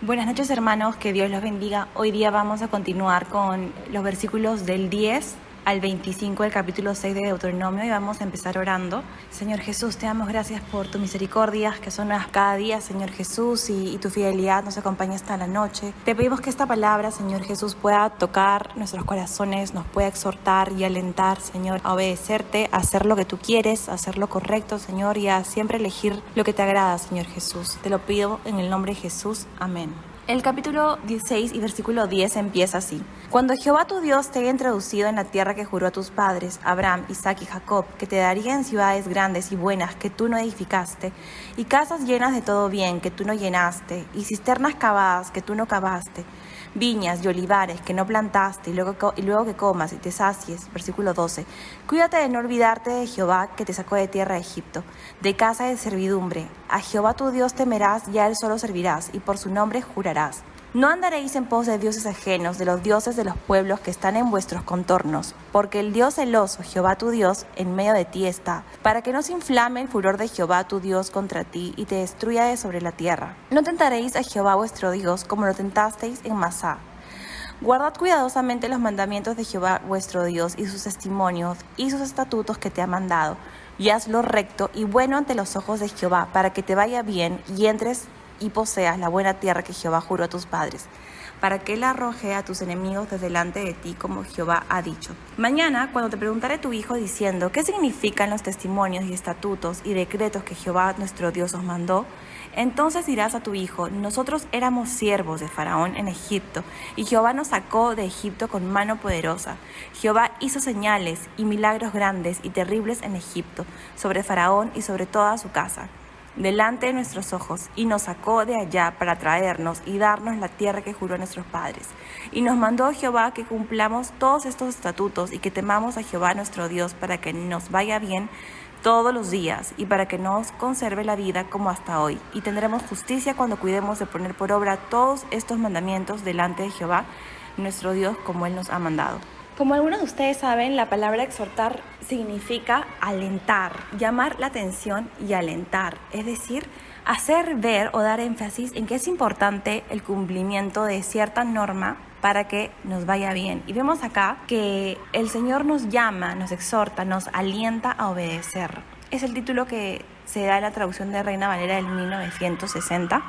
Buenas noches, hermanos, que Dios los bendiga. Hoy día vamos a continuar con los versículos del 10 al 25 del capítulo 6 de Deuteronomio y vamos a empezar orando. Señor Jesús, te damos gracias por tu misericordia, que son nuevas cada día, Señor Jesús, y tu fidelidad nos acompaña hasta la noche. Te pedimos que esta palabra, Señor Jesús, pueda tocar nuestros corazones, nos pueda exhortar y alentar, Señor, a obedecerte, a hacer lo que tú quieres, a hacer lo correcto, Señor, y a siempre elegir lo que te agrada, Señor Jesús. Te lo pido en el nombre de Jesús. Amén. El capítulo 16 y versículo 10 empieza así. Cuando Jehová tu Dios te haya introducido en la tierra que juró a tus padres, Abraham, Isaac y Jacob, que te daría en ciudades grandes y buenas que tú no edificaste, y casas llenas de todo bien que tú no llenaste, y cisternas cavadas que tú no cavaste, viñas y olivares que no plantaste, y luego que comas y te sacies. Versículo 12. Cuídate de no olvidarte de Jehová, que te sacó de tierra de Egipto, de casa de servidumbre. A Jehová tu Dios temerás, y a él solo servirás, y por su nombre jurarás. No andaréis en pos de dioses ajenos, de los dioses de los pueblos que están en vuestros contornos, porque el Dios celoso, Jehová tu Dios, en medio de ti está, para que no se inflame el furor de Jehová tu Dios contra ti y te destruya de sobre la tierra. No tentaréis a Jehová vuestro Dios como lo tentasteis en Masá. Guardad cuidadosamente los mandamientos de Jehová vuestro Dios y sus testimonios y sus estatutos que te ha mandado, y haz lo recto y bueno ante los ojos de Jehová, para que te vaya bien y entres y poseas la buena tierra que Jehová juró a tus padres, para que él arroje a tus enemigos de delante de ti, como Jehová ha dicho. Mañana, cuando te preguntare tu hijo diciendo, ¿qué significan los testimonios y estatutos y decretos que Jehová nuestro Dios os mandó? Entonces dirás a tu hijo, nosotros éramos siervos de Faraón en Egipto, y Jehová nos sacó de Egipto con mano poderosa. Jehová hizo señales y milagros grandes y terribles en Egipto, sobre Faraón y sobre toda su casa, delante de nuestros ojos, y nos sacó de allá para traernos y darnos la tierra que juró a nuestros padres. Y nos mandó Jehová que cumplamos todos estos estatutos y que temamos a Jehová nuestro Dios, para que nos vaya bien todos los días y para que nos conserve la vida como hasta hoy. Y tendremos justicia cuando cuidemos de poner por obra todos estos mandamientos delante de Jehová nuestro Dios, como él nos ha mandado. Como algunos de ustedes saben, la palabra exhortar significa alentar, llamar la atención y alentar, es decir, hacer ver o dar énfasis en que es importante el cumplimiento de cierta norma para que nos vaya bien. Y vemos acá que el Señor nos llama, nos exhorta, nos alienta a obedecer. Es el título que se da en la traducción de Reina Valera del 1960.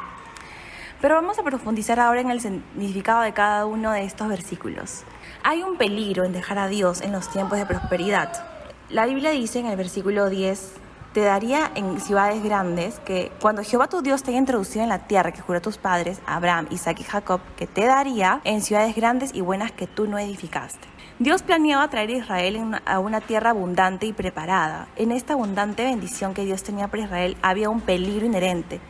Pero vamos a profundizar ahora en el significado de cada uno de estos versículos. Hay un peligro en dejar a Dios en los tiempos de prosperidad. La Biblia dice en el versículo 10, te daría en ciudades grandes, que cuando Jehová tu Dios te haya introducido en la tierra que juró a tus padres, Abraham, Isaac y Jacob, que te daría en ciudades grandes y buenas que tú no edificaste. Dios planeaba traer a Israel a una tierra abundante y preparada. En esta abundante bendición que Dios tenía para Israel había un peligro inherente,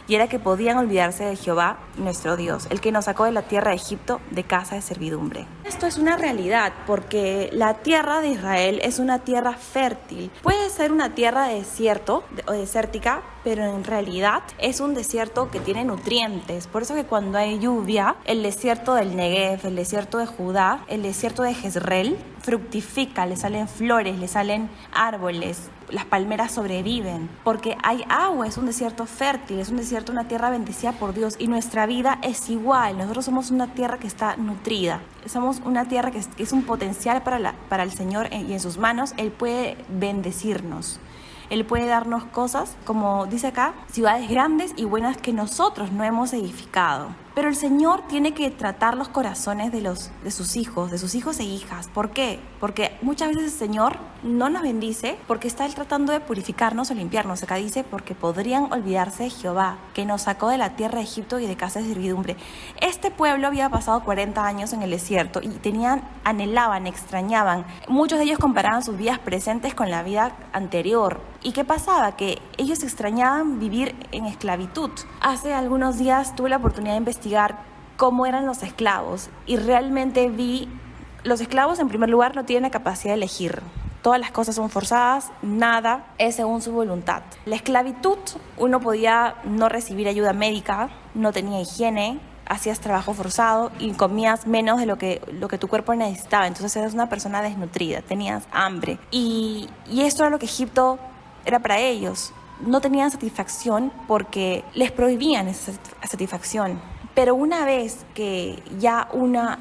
y era que podían olvidarse de Jehová, nuestro Dios, el que nos sacó de la tierra de Egipto, de casa de servidumbre. Esto es una realidad, porque la tierra de Israel es una tierra fértil. Puede ser una tierra de desierto o desértica, pero en realidad es un desierto que tiene nutrientes. Por eso que cuando hay lluvia, el desierto del Negev, el desierto de Judá, el desierto de Jezreel, fructifica, le salen flores, le salen árboles, las palmeras sobreviven, porque hay agua, es un desierto fértil, es un desierto, una tierra bendecida por Dios, y nuestra vida es igual. Nosotros somos una tierra que está nutrida, somos una tierra que es un potencial para el Señor, y en sus manos Él puede bendecirnos. Él puede darnos cosas, como dice acá, ciudades grandes y buenas que nosotros no hemos edificado. Pero el Señor tiene que tratar los corazones de sus hijos e hijas. ¿Por qué? Porque muchas veces el Señor no nos bendice porque está Él tratando de purificarnos o limpiarnos. Acá dice, porque podrían olvidarse de Jehová, que nos sacó de la tierra de Egipto y de casa de servidumbre. Este pueblo había pasado 40 años en el desierto y anhelaban, extrañaban. Muchos de ellos comparaban sus vidas presentes con la vida anterior. ¿Y qué pasaba? Que ellos extrañaban vivir en esclavitud. Hace algunos días tuve la oportunidad de investigar cómo eran los esclavos, y realmente vi, los esclavos en primer lugar no tienen la capacidad de elegir. Todas las cosas son forzadas, nada es según su voluntad. La esclavitud, uno podía no recibir ayuda médica, no tenía higiene, hacías trabajo forzado y comías menos de lo que tu cuerpo necesitaba. Entonces eras una persona desnutrida, tenías hambre. Y esto era lo que Egipto era para ellos. No tenían satisfacción porque les prohibían esa satisfacción. Pero una vez que ya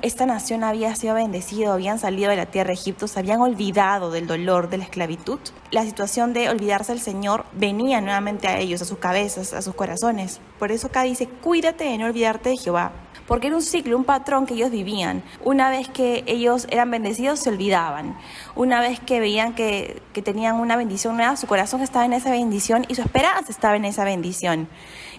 esta nación había sido bendecida, habían salido de la tierra de Egipto, se habían olvidado del dolor de la esclavitud, la situación de olvidarse del Señor venía nuevamente a ellos, a sus cabezas, a sus corazones. Por eso acá dice, cuídate de no olvidarte de Jehová. Porque era un ciclo, un patrón que ellos vivían. Una vez que ellos eran bendecidos, se olvidaban. Una vez que veían que tenían una bendición nueva, su corazón estaba en esa bendición y su esperanza estaba en esa bendición.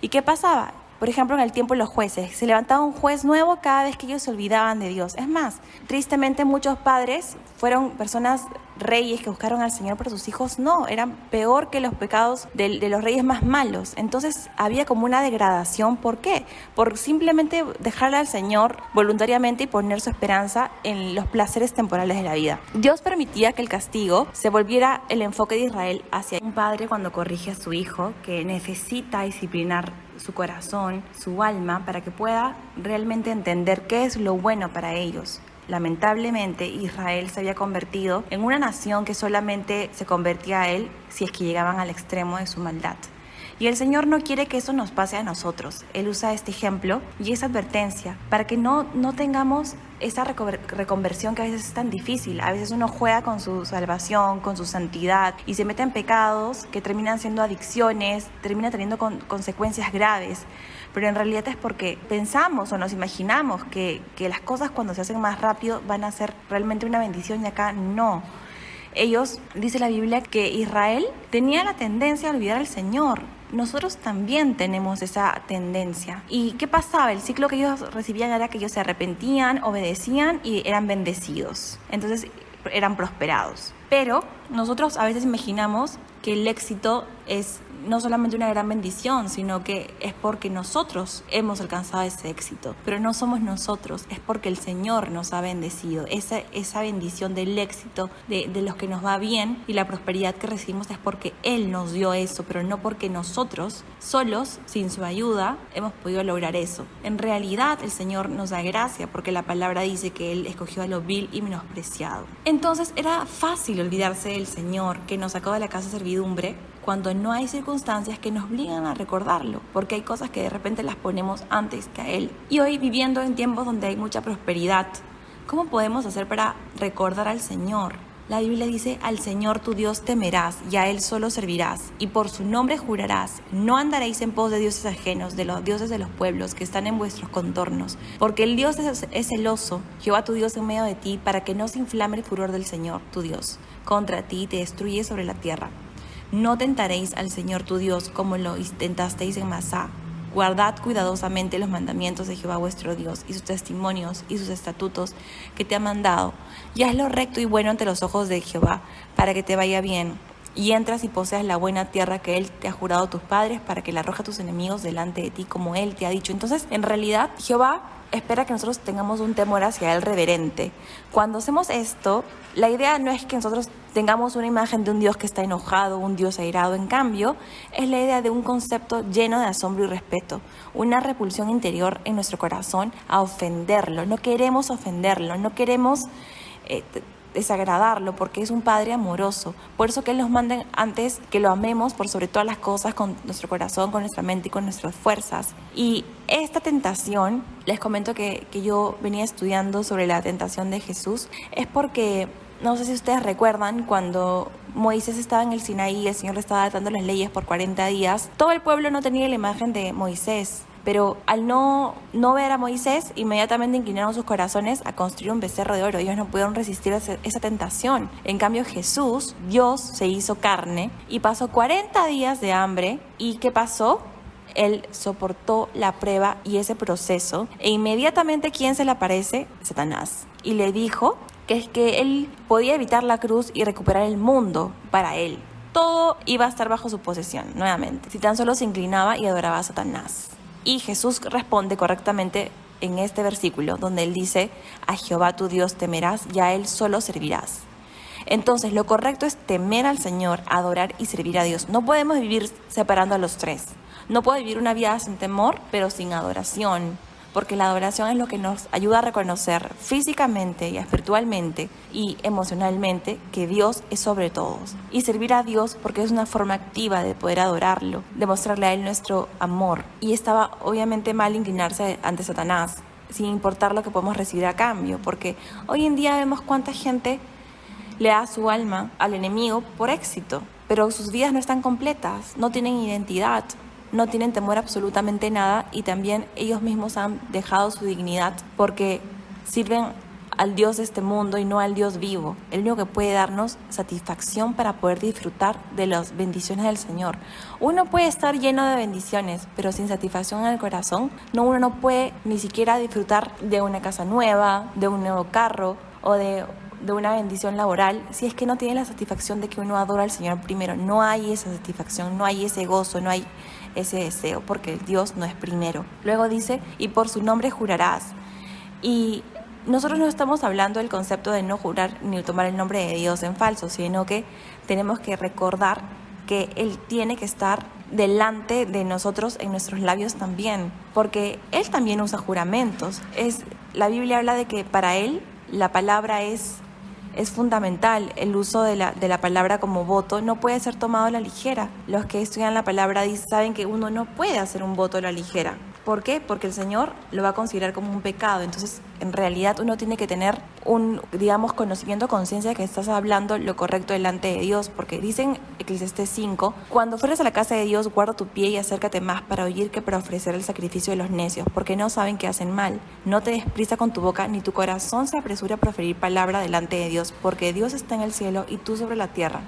¿Y qué pasaba? Por ejemplo, en el tiempo de los jueces, se levantaba un juez nuevo cada vez que ellos se olvidaban de Dios. Es más, tristemente muchos padres fueron personas reyes que buscaron al Señor, pero sus hijos no, eran peor que los pecados de los reyes más malos. Entonces había como una degradación. ¿Por qué? Por simplemente dejarle al Señor voluntariamente y poner su esperanza en los placeres temporales de la vida. Dios permitía que el castigo se volviera el enfoque de Israel hacia un padre cuando corrige a su hijo, que necesita disciplinar su corazón, su alma, para que pueda realmente entender qué es lo bueno para ellos. Lamentablemente, Israel se había convertido en una nación que solamente se convertía a él si es que llegaban al extremo de su maldad. Y el Señor no quiere que eso nos pase a nosotros. Él usa este ejemplo y esa advertencia para que no tengamos esa reconversión que a veces es tan difícil. A veces uno juega con su salvación, con su santidad y se mete en pecados que terminan siendo adicciones, termina teniendo consecuencias graves. Pero en realidad es porque pensamos o nos imaginamos que las cosas cuando se hacen más rápido van a ser realmente una bendición y acá no. Ellos, dice la Biblia, que Israel tenía la tendencia a olvidar al Señor. Nosotros también tenemos esa tendencia. ¿Y qué pasaba? El ciclo que ellos recibían era que ellos se arrepentían, obedecían y eran bendecidos. Entonces eran prosperados. Pero nosotros a veces imaginamos que el éxito es no solamente una gran bendición, sino que es porque nosotros hemos alcanzado ese éxito. Pero no somos nosotros, es porque el Señor nos ha bendecido. Esa bendición del éxito, de los que nos va bien y la prosperidad que recibimos es porque Él nos dio eso, pero no porque nosotros, solos, sin su ayuda, hemos podido lograr eso. En realidad, el Señor nos da gracia porque la palabra dice que Él escogió a lo vil y menospreciado. Entonces, era fácil olvidarse del Señor que nos sacó de la casa de servidumbre cuando no hay circunstancias que nos obligan a recordarlo, porque hay cosas que de repente las ponemos antes que a Él. Y hoy, viviendo en tiempos donde hay mucha prosperidad, ¿cómo podemos hacer para recordar al Señor? La Biblia dice, al Señor tu Dios temerás y a Él solo servirás, y por su nombre jurarás, no andaréis en pos de dioses ajenos, de los dioses de los pueblos que están en vuestros contornos, porque el Dios es celoso, Jehová tu Dios en medio de ti, para que no se inflame el furor del Señor tu Dios contra ti y te destruye sobre la tierra. No tentaréis al Señor tu Dios como lo tentasteis en Masá. Guardad cuidadosamente los mandamientos de Jehová vuestro Dios y sus testimonios y sus estatutos que te ha mandado. Y haz lo recto y bueno ante los ojos de Jehová, para que te vaya bien. Y entras y poseas la buena tierra que Él te ha jurado a tus padres, para que la arroje a tus enemigos delante de ti, como Él te ha dicho. Entonces, en realidad, Jehová espera que nosotros tengamos un temor hacia Él reverente. Cuando hacemos esto, la idea no es que nosotros tengamos una imagen de un Dios que está enojado, un Dios airado. En cambio, es la idea de un concepto lleno de asombro y respeto, una repulsión interior en nuestro corazón a ofenderlo. No queremos ofenderlo, no queremos desagradarlo, porque es un Padre amoroso. Por eso que Él nos manda antes que lo amemos por sobre todas las cosas, con nuestro corazón, con nuestra mente y con nuestras fuerzas. Y esta tentación, les comento que yo venía estudiando sobre la tentación de Jesús, es porque, no sé si ustedes recuerdan, cuando Moisés estaba en el Sinaí y el Señor le estaba dando las leyes por 40 días, todo el pueblo no tenía la imagen de Moisés. Pero al no ver a Moisés, inmediatamente inclinaron sus corazones a construir un becerro de oro. Ellos no pudieron resistir esa tentación. En cambio, Jesús, Dios, se hizo carne y pasó 40 días de hambre. ¿Y qué pasó? Él soportó la prueba y ese proceso. E inmediatamente, ¿quién se le aparece? Satanás. Y le dijo que es que él podía evitar la cruz y recuperar el mundo para él. Todo iba a estar bajo su posesión, nuevamente, si tan solo se inclinaba y adoraba a Satanás. Y Jesús responde correctamente en este versículo, donde Él dice, a Jehová tu Dios temerás y a Él solo servirás. Entonces, lo correcto es temer al Señor, adorar y servir a Dios. No podemos vivir separando a los tres. No puedo vivir una vida sin temor, pero sin adoración. porque la adoración es lo que nos ayuda a reconocer físicamente y espiritualmente y emocionalmente que Dios es sobre todos. Y servir a Dios porque es una forma activa de poder adorarlo, de mostrarle a Él nuestro amor. Y estaba obviamente mal inclinarse ante Satanás, sin importar lo que podemos recibir a cambio, porque hoy en día vemos cuánta gente le da su alma al enemigo por éxito, pero sus vidas no están completas, no tienen identidad, no tienen temor a absolutamente nada y también ellos mismos han dejado su dignidad porque sirven al Dios de este mundo y no al Dios vivo, el único que puede darnos satisfacción para poder disfrutar de las bendiciones del Señor. Uno puede estar lleno de bendiciones, pero sin satisfacción en el corazón, uno no puede ni siquiera disfrutar de una casa nueva, de un nuevo carro o de una bendición laboral, si es que no tiene la satisfacción de que uno adora al Señor primero. No hay esa satisfacción, no hay ese gozo, no hay ese deseo, porque Dios no es primero. Luego dice, y por su nombre jurarás. Y nosotros no estamos hablando del concepto de no jurar ni tomar el nombre de Dios en falso, sino que tenemos que recordar que Él tiene que estar delante de nosotros en nuestros labios también, porque Él también usa juramentos. La Biblia habla de que para Él la palabra es fundamental. El uso de la palabra como voto no puede ser tomado a la ligera. Los que estudian la palabra saben que uno no puede hacer un voto a la ligera. ¿Por qué? Porque el Señor lo va a considerar como un pecado. Entonces, en realidad uno tiene que tener un, conocimiento, conciencia de que estás hablando lo correcto delante de Dios. Porque dicen Eclesiastés 5, cuando fueres a la casa de Dios, guarda tu pie y acércate más para oír que para ofrecer el sacrificio de los necios, porque no saben que hacen mal. No te des prisa con tu boca, ni tu corazón se apresure a proferir palabra delante de Dios, porque Dios está en el cielo y tú sobre la tierra.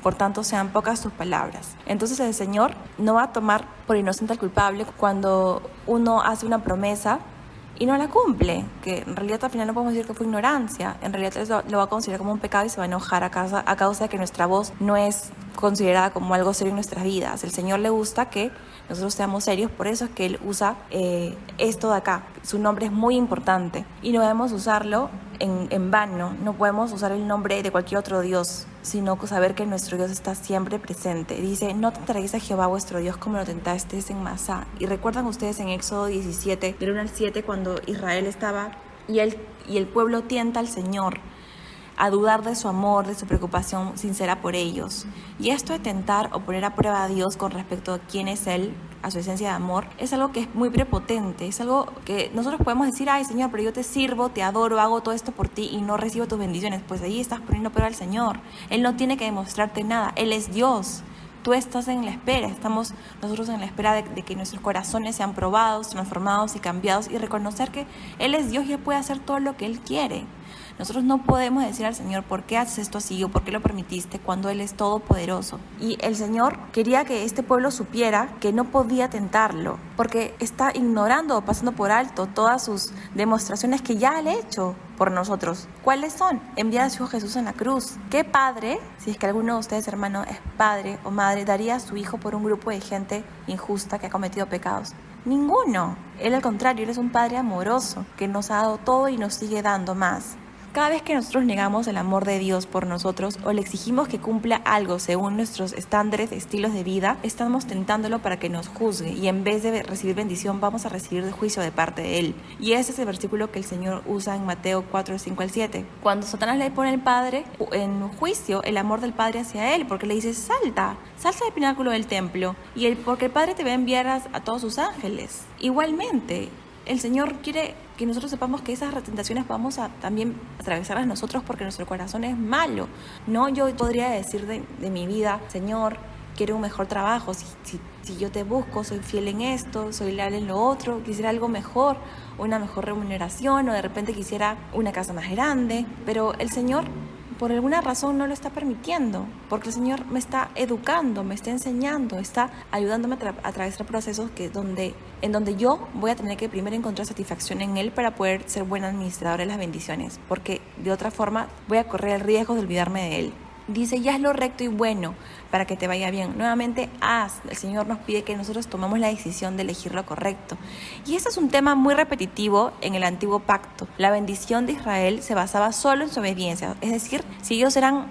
Por tanto, sean pocas tus palabras. Entonces el Señor no va a tomar por inocente al culpable cuando uno hace una promesa y no la cumple, que en realidad al final no podemos decir que fue ignorancia. En realidad lo va a considerar como un pecado y se va a enojar a causa de que nuestra voz no es considerada como algo serio en nuestras vidas. El Señor le gusta que nosotros seamos serios, por eso es que Él usa esto de acá. Su nombre es muy importante y no debemos usarlo en vano. No podemos usar el nombre de cualquier otro Dios, sino saber que nuestro Dios está siempre presente. Dice, no tentaréis a Jehová vuestro Dios como lo tentasteis en Masá. Y recuerdan ustedes en Éxodo 17, del 1 al 7, cuando Israel estaba y el pueblo tienta al Señor a dudar de su amor, de su preocupación sincera por ellos. Y esto de tentar o poner a prueba a Dios con respecto a quién es Él, a su esencia de amor, es algo que es muy prepotente, es algo que nosotros podemos decir, ay Señor, pero yo te sirvo, te adoro, hago todo esto por ti y no recibo tus bendiciones. Pues ahí estás poniendo a prueba al Señor. Él no tiene que demostrarte nada, Él es Dios. Tú estás en la espera, estamos nosotros en la espera de que nuestros corazones sean probados, transformados y cambiados y reconocer que Él es Dios y Él puede hacer todo lo que Él quiere. Nosotros no podemos decir al Señor, ¿por qué haces esto así o por qué lo permitiste cuando Él es todopoderoso? Y el Señor quería que este pueblo supiera que no podía tentarlo, porque está ignorando o pasando por alto todas sus demostraciones que ya Él ha hecho por nosotros. ¿Cuáles son? Enviar a su Hijo Jesús en la cruz. ¿Qué padre, si es que alguno de ustedes, hermano, es padre o madre, daría a su hijo por un grupo de gente injusta que ha cometido pecados? Ninguno. Él, al contrario, Él es un Padre amoroso que nos ha dado todo y nos sigue dando más. Cada vez que nosotros negamos el amor de Dios por nosotros o le exigimos que cumpla algo según nuestros estándares, estilos de vida, estamos tentándolo para que nos juzgue y en vez de recibir bendición vamos a recibir juicio de parte de Él. Y ese es el versículo que el Señor usa en Mateo 4, 5 al 7. Cuando Satanás le pone al Padre en juicio, el amor del Padre hacia Él, porque le dice, salta del pináculo del templo, porque el Padre te va a enviar a todos sus ángeles. Igualmente, el Señor quiere que nosotros sepamos que esas tentaciones vamos a también atravesarlas nosotros porque nuestro corazón es malo. No, yo podría decir de mi vida, Señor, quiero un mejor trabajo. Si yo te busco, soy fiel en esto, soy leal en lo otro, quisiera algo mejor, una mejor remuneración o de repente quisiera una casa más grande. Pero el Señor, por alguna razón, no lo está permitiendo, porque el Señor me está educando, me está enseñando, está ayudándome a atravesar procesos en donde yo voy a tener que primero encontrar satisfacción en Él para poder ser buena administradora de las bendiciones, porque de otra forma voy a correr el riesgo de olvidarme de Él. Dice, y haz lo recto y bueno para que te vaya bien. Nuevamente, el Señor nos pide que nosotros tomemos la decisión de elegir lo correcto. Y este es un tema muy repetitivo en el Antiguo Pacto. La bendición de Israel se basaba solo en su obediencia. Es decir, si ellos era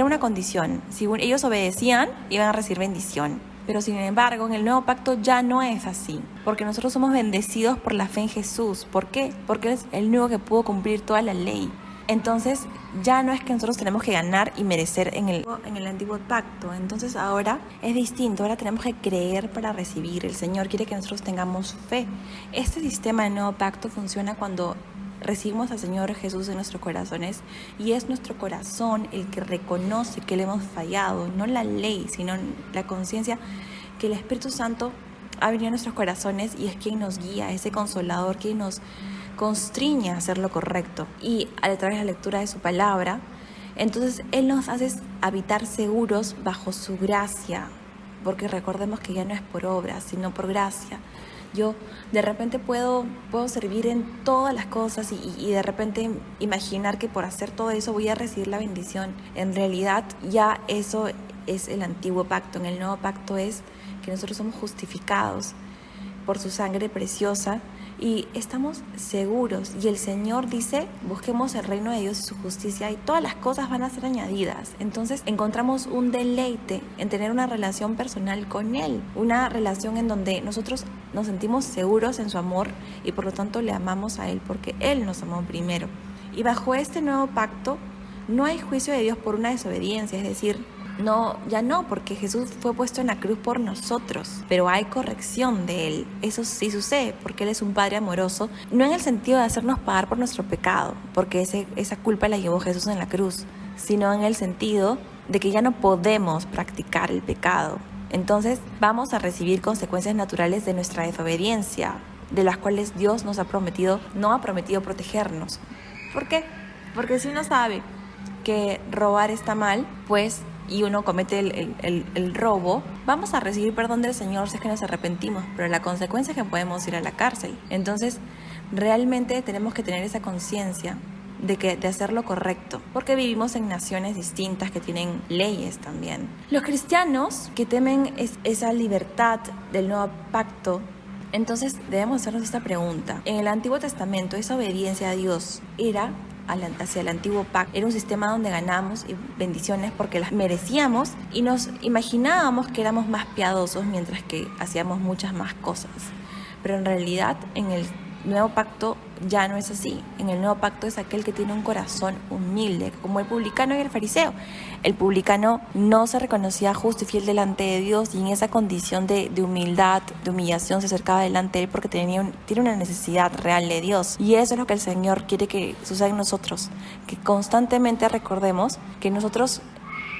una condición. Si ellos obedecían, iban a recibir bendición. Pero sin embargo, en el nuevo pacto ya no es así, porque nosotros somos bendecidos por la fe en Jesús. ¿Por qué? Porque Él es el único que pudo cumplir toda la ley. Entonces, ya no es que nosotros tenemos que ganar y merecer en el antiguo pacto. Entonces, ahora es distinto. Ahora tenemos que creer para recibir. El Señor quiere que nosotros tengamos fe. Este sistema del nuevo pacto funciona cuando recibimos al Señor Jesús en nuestros corazones, y es nuestro corazón el que reconoce que le hemos fallado, no la ley, sino la conciencia que el Espíritu Santo ha venido a nuestros corazones y es quien nos guía, ese consolador, quien nos constriña a hacer lo correcto. Y a través de la lectura de su palabra, entonces Él nos hace habitar seguros bajo su gracia, porque recordemos que ya no es por obras, sino por gracia. Yo de repente puedo servir en todas las cosas y de repente imaginar que por hacer todo eso voy a recibir la bendición. En realidad ya eso es el antiguo pacto. En el nuevo pacto es que nosotros somos justificados por su sangre preciosa y estamos seguros. Y el Señor dice, busquemos el reino de Dios y su justicia y todas las cosas van a ser añadidas. Entonces encontramos un deleite en tener una relación personal con Él, una relación en donde nosotros nos sentimos seguros en su amor y por lo tanto le amamos a Él porque Él nos amó primero. Y bajo este nuevo pacto no hay juicio de Dios por una desobediencia, es decir, ya no, porque Jesús fue puesto en la cruz por nosotros, pero hay corrección de Él. Eso sí sucede, porque Él es un Padre amoroso, no en el sentido de hacernos pagar por nuestro pecado, porque esa culpa la llevó Jesús en la cruz, sino en el sentido de que ya no podemos practicar el pecado. Entonces vamos a recibir consecuencias naturales de nuestra desobediencia, de las cuales Dios no ha prometido protegernos. ¿Por qué? Porque si uno sabe que robar está mal, pues y uno comete el robo, vamos a recibir perdón del Señor si es que nos arrepentimos, pero la consecuencia es que podemos ir a la cárcel. Entonces, realmente tenemos que tener esa conciencia de hacer lo correcto, porque vivimos en naciones distintas que tienen leyes también. Los cristianos que temen esa libertad del nuevo pacto, entonces debemos hacernos esta pregunta. En el Antiguo Testamento, esa obediencia a Dios era hacia el antiguo pacto. Era un sistema donde ganamos bendiciones porque las merecíamos y nos imaginábamos que éramos más piadosos mientras que hacíamos muchas más cosas. Pero en realidad en el nuevo pacto ya no es así. En el nuevo pacto es aquel que tiene un corazón humilde, como el publicano y el fariseo. El publicano no se reconocía justo y fiel delante de Dios y en esa condición de humildad, de humillación se acercaba delante de Él porque tiene una necesidad real de Dios. Y eso es lo que el Señor quiere que suceda en nosotros, que constantemente recordemos que nosotros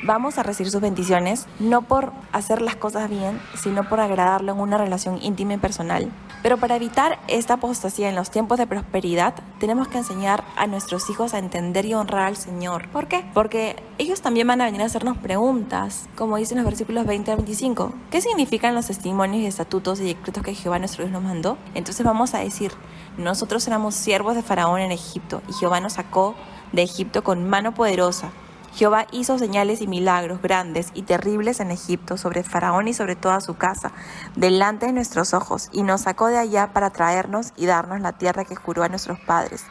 vamos a recibir sus bendiciones, no por hacer las cosas bien, sino por agradarlo en una relación íntima y personal. Pero para evitar esta apostasía en los tiempos de prosperidad, tenemos que enseñar a nuestros hijos a entender y honrar al Señor. ¿Por qué? Porque ellos también van a venir a hacernos preguntas, como dicen los versículos 20 al 25. ¿Qué significan los testimonios y estatutos y decretos que Jehová nuestro Dios nos mandó? Entonces vamos a decir, nosotros éramos siervos de Faraón en Egipto, y Jehová nos sacó de Egipto con mano poderosa. Jehová hizo señales y milagros grandes y terribles en Egipto sobre Faraón y sobre toda su casa, delante de nuestros ojos, y nos sacó de allá para traernos y darnos la tierra que juró a nuestros padres.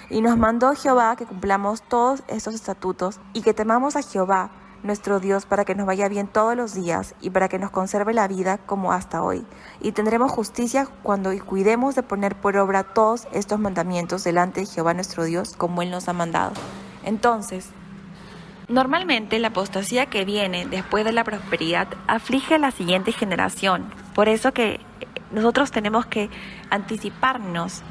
Y nos mandó Jehová que cumplamos todos estos estatutos y que temamos a Jehová, nuestro Dios, para que nos vaya bien todos los días y para que nos conserve la vida como hasta hoy. Y tendremos justicia cuando cuidemos de poner por obra todos estos mandamientos delante de Jehová nuestro Dios, como Él nos ha mandado. Entonces, normalmente la apostasía que viene después de la prosperidad aflige a la siguiente generación. Por eso que nosotros tenemos que anticiparnos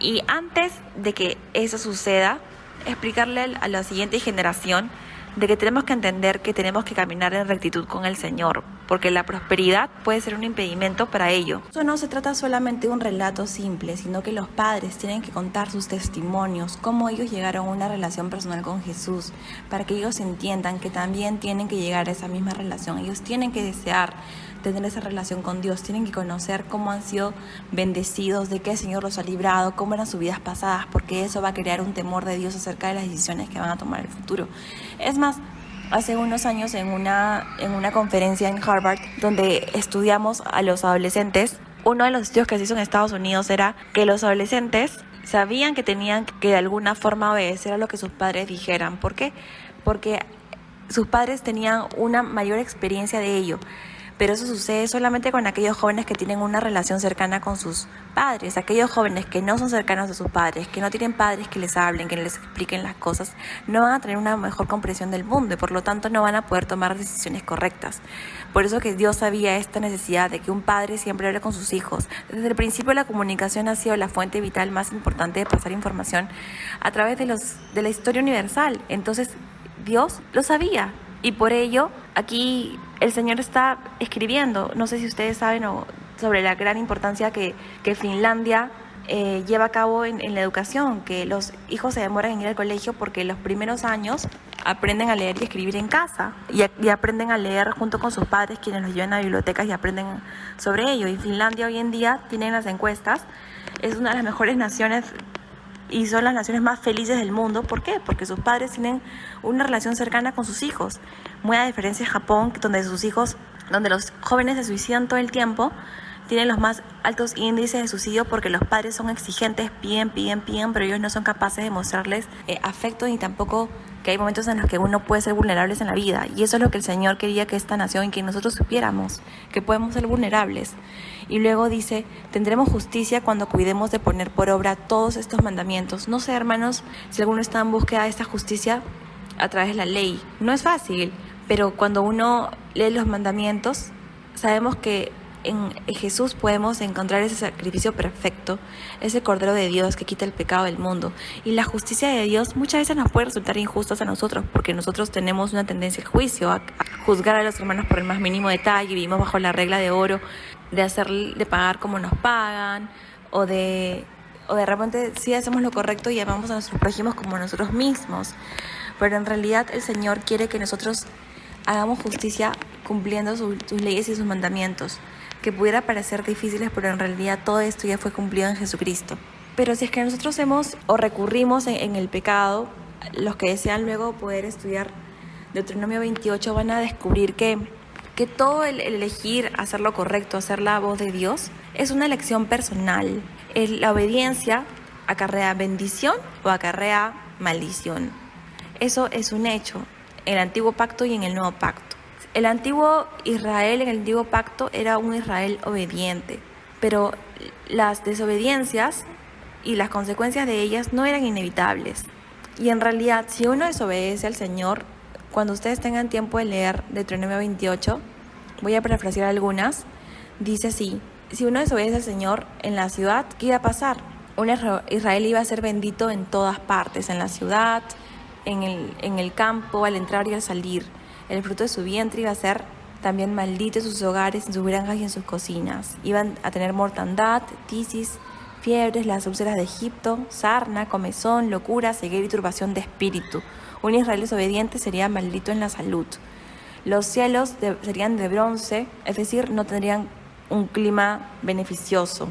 y antes de que eso suceda, explicarle a la siguiente generación de que tenemos que entender que tenemos que caminar en rectitud con el Señor, porque la prosperidad puede ser un impedimento para ello. Eso no se trata solamente de un relato simple, sino que los padres tienen que contar sus testimonios, cómo ellos llegaron a una relación personal con Jesús, para que ellos entiendan que también tienen que llegar a esa misma relación. Ellos tienen que desear tener esa relación con Dios, tienen que conocer cómo han sido bendecidos, de qué el Señor los ha librado, cómo eran sus vidas pasadas, porque eso va a crear un temor de Dios acerca de las decisiones que van a tomar en el futuro. Es más, hace unos años en una conferencia en Harvard, donde estudiamos a los adolescentes, uno de los estudios que se hizo en Estados Unidos era que los adolescentes sabían que tenían que de alguna forma obedecer a lo que sus padres dijeran. ¿Por qué? Porque sus padres tenían una mayor experiencia de ello. pero eso sucede solamente con aquellos jóvenes que tienen una relación cercana con sus padres. Aquellos jóvenes que no son cercanos a sus padres, que no tienen padres que les hablen, que les expliquen las cosas, no van a tener una mejor comprensión del mundo y por lo tanto no van a poder tomar decisiones correctas. Por eso que Dios sabía esta necesidad de que un padre siempre hable con sus hijos. Desde el principio la comunicación ha sido la fuente vital más importante de pasar información a través de la historia universal. Entonces Dios lo sabía y por ello aquí el Señor está escribiendo. No sé si ustedes saben sobre la gran importancia que Finlandia lleva a cabo en la educación, que los hijos se demoran en ir al colegio porque los primeros años aprenden a leer y escribir en casa y aprenden a leer junto con sus padres, quienes los llevan a bibliotecas y aprenden sobre ello. Y Finlandia hoy en día, tienen las encuestas, es una de las mejores naciones y son las naciones más felices del mundo. ¿Por qué? Porque sus padres tienen una relación cercana con sus hijos. Muy a diferencia de Japón, donde los jóvenes se suicidan todo el tiempo, tienen los más altos índices de suicidio porque los padres son exigentes, piden, pero ellos no son capaces de mostrarles afecto ni tampoco que hay momentos en los que uno puede ser vulnerables en la vida. Y eso es lo que el Señor quería que esta nación y que nosotros supiéramos, que podemos ser vulnerables. Y luego dice, tendremos justicia cuando cuidemos de poner por obra todos estos mandamientos. No sé, hermanos, si alguno está en búsqueda de esta justicia a través de la ley. No es fácil, pero cuando uno lee los mandamientos, sabemos que en Jesús podemos encontrar ese sacrificio perfecto, ese Cordero de Dios que quita el pecado del mundo. Y la justicia de Dios muchas veces nos puede resultar injusta a nosotros, porque nosotros tenemos una tendencia al juicio, a juzgar a los hermanos por el más mínimo detalle, vivimos bajo la regla de oro, de pagar como nos pagan, o de repente sí hacemos lo correcto y amamos a nuestros prójimos como nosotros mismos. Pero en realidad el Señor quiere que nosotros hagamos justicia cumpliendo sus leyes y sus mandamientos, que pudiera parecer difíciles, pero en realidad todo esto ya fue cumplido en Jesucristo. Pero si es que nosotros recurrimos en el pecado, los que desean luego poder estudiar Deuteronomio 28 van a descubrir que todo el elegir hacer lo correcto, hacer la voz de Dios, es una elección personal. La obediencia acarrea bendición o acarrea maldición. Eso es un hecho en el Antiguo Pacto y en el Nuevo Pacto. El antiguo Israel, en el Antiguo Pacto, era un Israel obediente, pero las desobediencias y las consecuencias de ellas no eran inevitables. Y en realidad, si uno desobedece al Señor, cuando ustedes tengan tiempo de leer Deuteronomio 28, voy a parafrasear algunas, dice así: si uno desobedece al Señor en la ciudad, ¿qué iba a pasar? Un Israel iba a ser bendito en todas partes, en la ciudad, en el campo, al entrar y al salir. El fruto de su vientre iba a ser también maldito en sus hogares, en sus granjas y en sus cocinas. Iban a tener mortandad, tisis, fiebres, las úlceras de Egipto, sarna, comezón, locura, ceguera y turbación de espíritu. Un Israel desobediente sería maldito en la salud. Los cielos serían de bronce, es decir, no tendrían un clima beneficioso.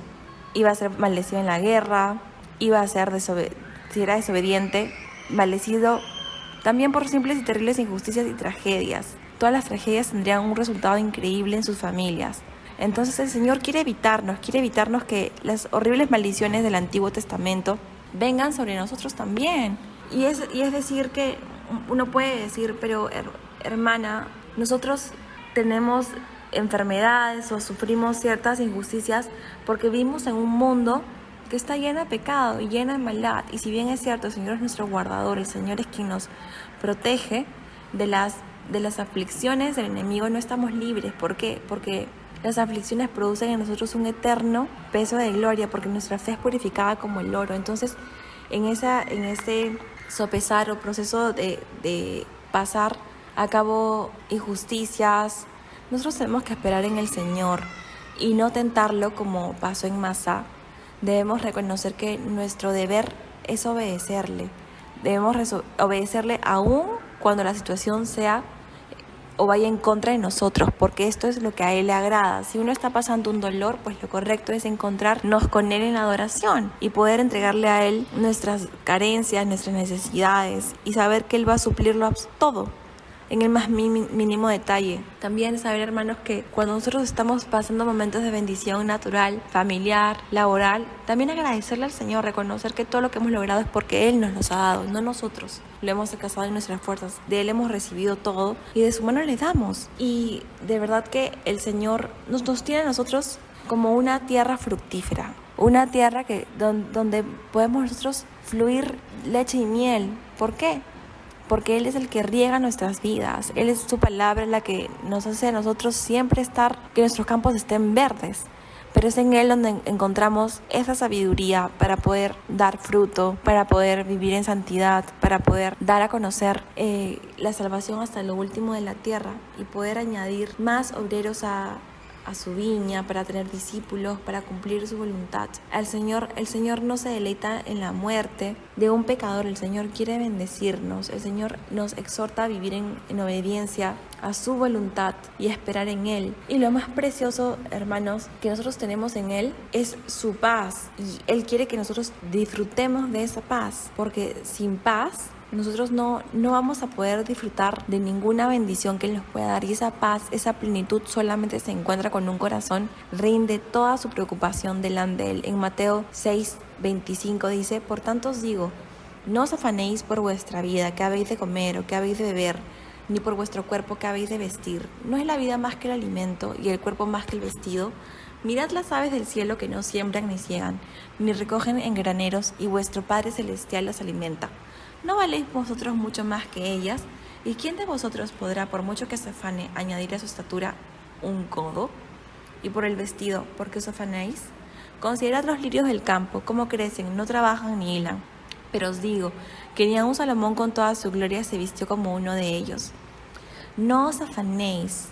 Iba a ser maldecido en la guerra, iba a ser, si era desobediente, maldecido también por simples y terribles injusticias y tragedias. Todas las tragedias tendrían un resultado increíble en sus familias. Entonces el Señor quiere evitarnos que las horribles maldiciones del Antiguo Testamento vengan sobre nosotros también. Y es decir que uno puede decir, pero hermana, nosotros tenemos enfermedades o sufrimos ciertas injusticias porque vivimos en un mundo que está llena de pecado y llena de maldad. Y si bien es cierto, el Señor es nuestro guardador, el Señor es quien nos protege de las aflicciones del enemigo, no estamos libres. ¿Por qué? Porque las aflicciones producen en nosotros un eterno peso de gloria, porque nuestra fe es purificada como el oro. Entonces, en ese sopesar o proceso de pasar a cabo injusticias, nosotros tenemos que esperar en el Señor y no tentarlo como pasó en Masá. Debemos reconocer que nuestro deber es obedecerle. Debemos obedecerle aún cuando la situación sea o vaya en contra de nosotros, porque esto es lo que a Él le agrada. Si uno está pasando un dolor, pues lo correcto es encontrarnos con Él en la adoración y poder entregarle a Él nuestras carencias, nuestras necesidades y saber que Él va a suplirlo todo. en el más mínimo detalle. También saber, hermanos, que cuando nosotros estamos pasando momentos de bendición natural, familiar, laboral, también agradecerle al Señor, reconocer que todo lo que hemos logrado es porque Él nos los ha dado, no nosotros. Lo hemos alcanzado en nuestras fuerzas, de Él hemos recibido todo y de su mano le damos. Y de verdad que el Señor nos tiene a nosotros como una tierra fructífera, una tierra donde podemos nosotros fluir leche y miel. ¿Por qué? Porque Él es el que riega nuestras vidas. Él es su palabra la que nos hace a nosotros siempre que nuestros campos estén verdes. Pero es en Él donde encontramos esa sabiduría para poder dar fruto, para poder vivir en santidad, para poder dar a conocer la salvación hasta lo último de la tierra y poder añadir más obreros a su viña, para tener discípulos, para cumplir su voluntad. El Señor no se deleita en la muerte de un pecador. El Señor quiere bendecirnos. El Señor nos exhorta a vivir en obediencia a su voluntad y a esperar en Él. Y lo más precioso, hermanos, que nosotros tenemos en Él es su paz. Y Él quiere que nosotros disfrutemos de esa paz, porque sin paz nosotros no vamos a poder disfrutar de ninguna bendición que Él nos pueda dar. Y esa paz, esa plenitud solamente se encuentra con un corazón, rinde toda su preocupación delante de Él. En Mateo 6:25 dice: por tanto os digo, no os afanéis por vuestra vida, qué habéis de comer o qué habéis de beber, ni por vuestro cuerpo, qué habéis de vestir. ¿No es la vida más que el alimento y el cuerpo más que el vestido? Mirad las aves del cielo, que no siembran ni ciegan, ni recogen en graneros, y vuestro Padre Celestial las alimenta. ¿No valéis vosotros mucho más que ellas? ¿Y quién de vosotros podrá, por mucho que se afane, añadir a su estatura un codo? Y por el vestido, ¿por qué os afanáis? Considerad los lirios del campo, cómo crecen, no trabajan ni hilan. Pero os digo que ni aun Salomón con toda su gloria se vistió como uno de ellos. No os afanéis,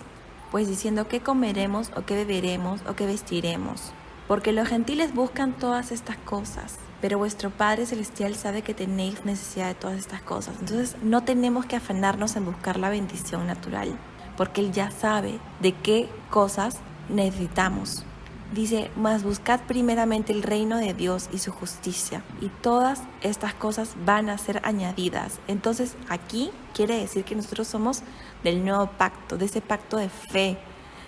pues diciendo qué comeremos, o qué beberemos, o qué vestiremos. Porque los gentiles buscan todas estas cosas, pero vuestro Padre Celestial sabe que tenéis necesidad de todas estas cosas. Entonces no tenemos que afanarnos en buscar la bendición natural, porque Él ya sabe de qué cosas necesitamos. Dice: mas buscad primeramente el reino de Dios y su justicia, y todas estas cosas van a ser añadidas. Entonces aquí quiere decir que nosotros somos del nuevo pacto, de ese pacto de fe,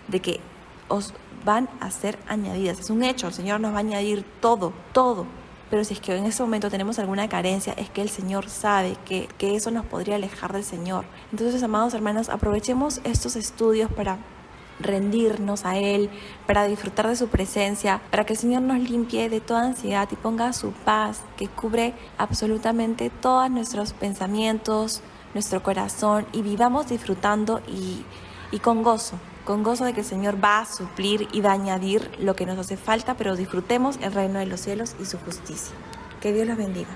de que os van a ser añadidas. Es un hecho, el Señor nos va a añadir todo. Pero si es que en ese momento tenemos alguna carencia, es que el Señor sabe que eso nos podría alejar del Señor. Entonces, amados hermanos, aprovechemos estos estudios para rendirnos a Él, para disfrutar de su presencia, para que el Señor nos limpie de toda ansiedad y ponga su paz que cubre absolutamente todos nuestros pensamientos, nuestro corazón, y vivamos disfrutando y con gozo de que el Señor va a suplir y va a añadir lo que nos hace falta, pero disfrutemos el reino de los cielos y su justicia. Que Dios los bendiga.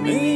Me